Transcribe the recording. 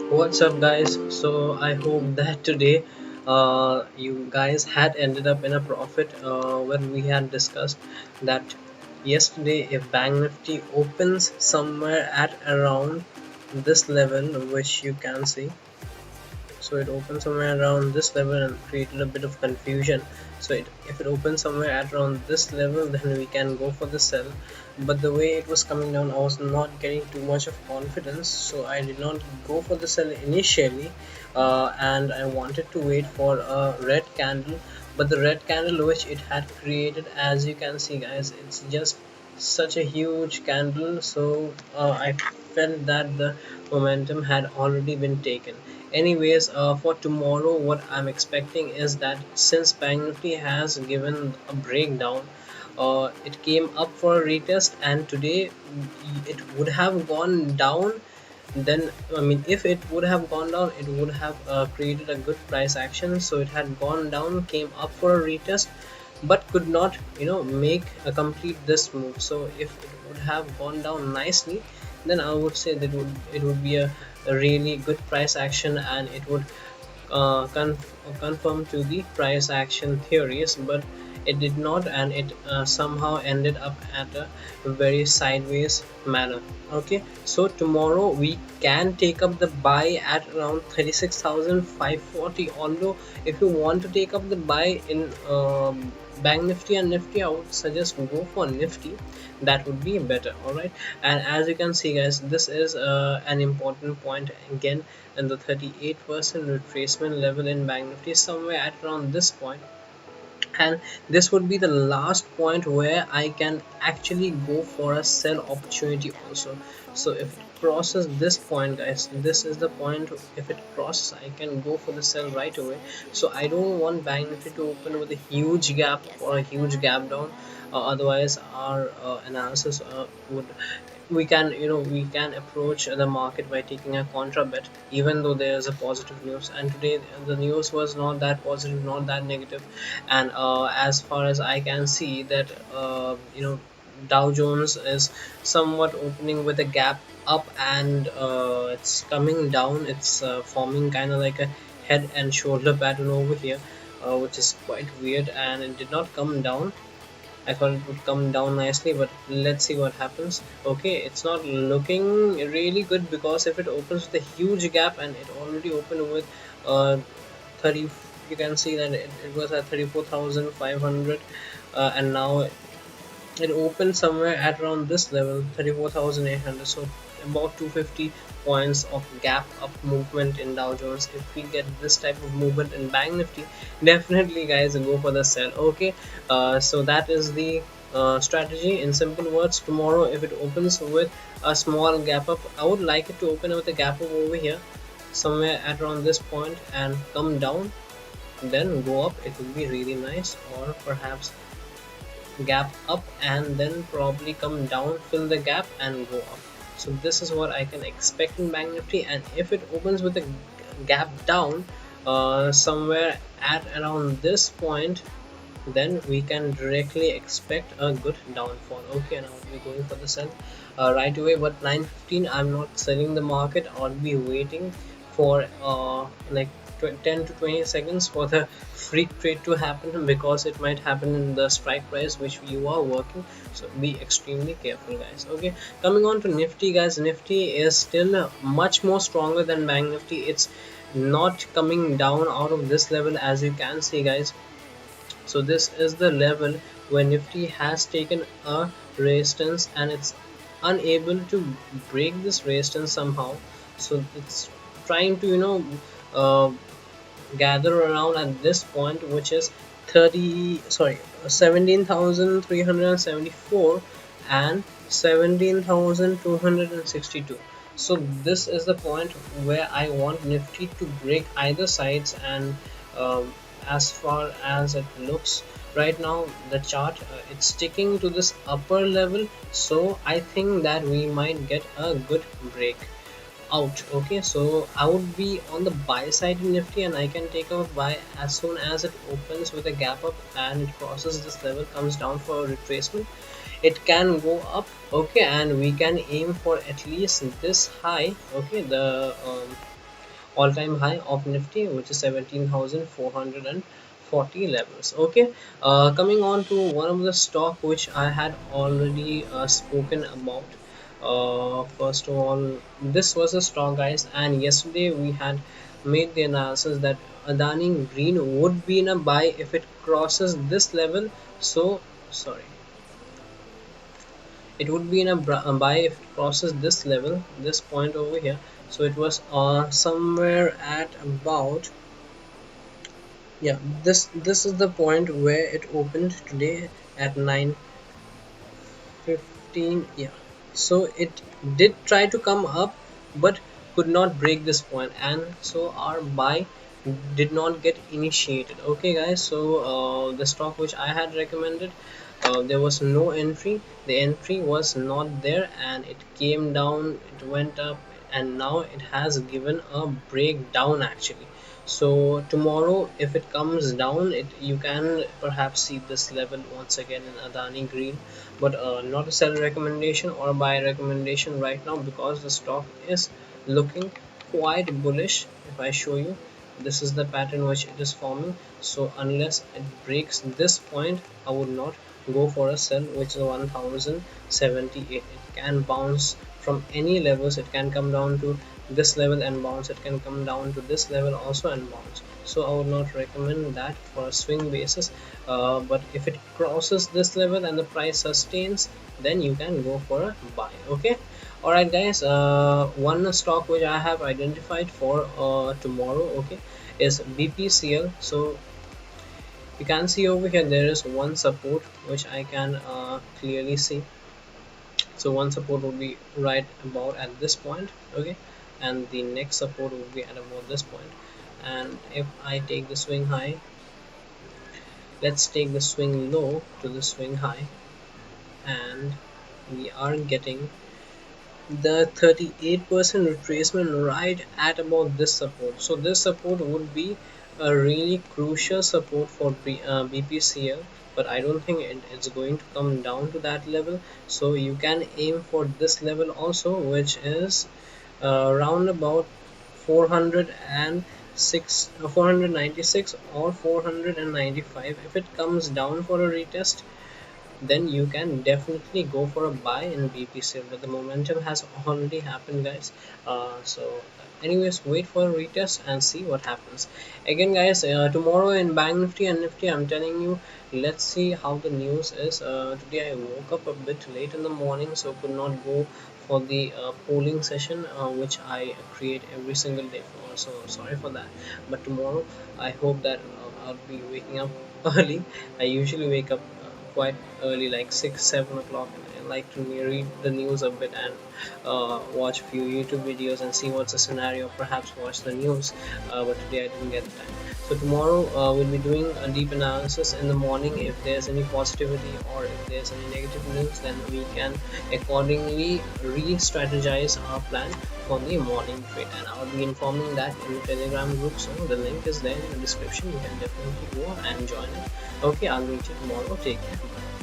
What's up, guys? So I hope that today you guys had ended up in a profit when we had discussed that yesterday if Bank Nifty opens somewhere at around this level, which you can see. So it opened somewhere around this level and created a bit of confusion. So if it opens somewhere at around this level, then we can go for the sell. But the way it was coming down, I was not getting too much of confidence, so I did not go for the sell initially, and I wanted to wait for a red candle. But the red candle which it had created, as you can see, guys, it's just such a huge candle. So I felt that the momentum had already been taken. Anyways, for tomorrow, what I'm expecting is that since Bank Nifty has given a breakdown, it came up for a retest, and today it would have gone down. Then I mean, if it would have gone down, it would have created a good price action. So it had gone down, came up for a retest, but could not make a complete this move. So if it would have gone down nicely, then I would say that it would be a really good price action, and it would confirm to the price action theories. But it did not, and it somehow ended up at a very sideways manner. Okay, so tomorrow we can take up the buy at around 36,540. Although if you want to take up the buy in Bank Nifty and Nifty, I would suggest go for Nifty. That would be better. All right, and as you can see, guys, this is an important point again, and the 38% retracement level in Bank Nifty is somewhere at around this point, and this would be the last point where I can actually go for a sell opportunity also. So if it crosses this point, guys, this is the point. If it crosses, I can go for the sell right away. So I don't want Bank Nifty to open with a huge gap or a huge gap down. Otherwise our analysis would we can approach the market by taking a contra bet, even though there is a positive news. And today the news was not that positive, not that negative. And as far as I can see that Dow Jones is somewhat opening with a gap up, and it's coming down. It's forming kind of like a head and shoulder pattern over here, which is quite weird, and it did not come down. I thought it would come down nicely, but let's see what happens. Okay, it's not looking really good, because if it opens with a huge gap, and it already opened with 30, you can see that it was at 34,500, and now it opened somewhere at around this level, 34,800. So about 250 points of gap up movement in Dow Jones. If we get this type of movement in Bank Nifty, definitely, guys, go for the sell. Okay, so that is the strategy in simple words. Tomorrow, if it opens with a small gap up, I would like it to open with a gap up over here somewhere at around this point and come down, then go up. It would be really nice. Or perhaps gap up and then probably come down, fill the gap, and go up. So this is what I can expect in Bank Nifty. And if it opens with a gap down somewhere at around this point, then we can directly expect a good downfall. Okay, now I'll be going for the sell right away. But 9:15, I'm not selling the market. I'll be waiting for like 10 to 20 seconds for the freak trade to happen, because it might happen in the strike price which you are working. So be extremely careful, guys. Okay, coming on to Nifty, guys. Nifty is still much more stronger than Bank Nifty. It's not coming down out of this level, as you can see, guys. So this is the level where Nifty has taken a resistance, and it's unable to break this resistance somehow. So it's trying to uh, gather around at this point, which is 17,374 and 17,262. So this is the point where I want Nifty to break either sides. And as far as it looks right now, the chart, it's sticking to this upper level. So I think that we might get a good break out. Okay, so I would be on the buy side in Nifty, and I can take a buy as soon as it opens with a gap up and it crosses this level, comes down for a retracement. It can go up. Okay, and we can aim for at least this high. Okay, the all-time high of Nifty, which is 17,440 levels. Okay, coming on to one of the stock which I had already spoken about. First of all, this was a stock, guys, and yesterday we had made the analysis that Adani Green would be in a buy if it crosses this level. So sorry, it would be in a buy if it crosses this level, this point over here. So it was somewhere at about, yeah, this is the point where it opened today at 9:15. Yeah, so it did try to come up but could not break this point, and so our buy did not get initiated. Okay guys, so the stock which I had recommended, there was no entry, the entry was not there, and it came down, it went up, and now it has given a breakdown actually. So tomorrow if it comes down, it you can perhaps see this level once again in Adani Green, but not a sell recommendation or buy recommendation right now, because the stock is looking quite bullish. If I show you, this is the pattern which it is forming. So unless it breaks this point, I would not go for a sell, which is 1078. It can bounce from any levels, it can come down to this level and bounce, it can come down to this level also and bounce. So I would not recommend that for a swing basis, but if it crosses this level and the price sustains, then you can go for a buy. Okay, alright guys, one stock which I have identified for tomorrow, okay, is BPCL. So you can see over here there is one support which I can clearly see. So one support will be right about at this point, okay, and the next support will be at about this point. And if I take the swing high, let's take the swing low to the swing high, and we are getting the 38% retracement right at about this support. So this support would be a really crucial support for BPCL, but I don't think it's going to come down to that level. So you can aim for this level also, which is around about 496 or 495. If it comes down for a retest, then you can definitely go for a buy in BPC, but the momentum has already happened, guys. So anyways, wait for a retest and see what happens. Again guys, tomorrow in Bank Nifty and Nifty, I'm telling you, let's see how the news is. Today I woke up a bit late in the morning, so could not go for the polling session which I create every single day for, so sorry for that. But tomorrow I hope that I'll be waking up early. I usually wake up quite early, like 6-7 o'clock, and I like to read the news a bit and watch a few YouTube videos and see what's the scenario, perhaps watch the news. But today I didn't get the time. So tomorrow we'll be doing a deep analysis in the morning. If there's any positivity or if there's any negative news, then we can accordingly re-strategize our plan for the morning trade, and I'll be informing that in the Telegram group. So the link is there in the description, you can definitely go and join it. Okay, I'll meet you tomorrow. Take care. Bye.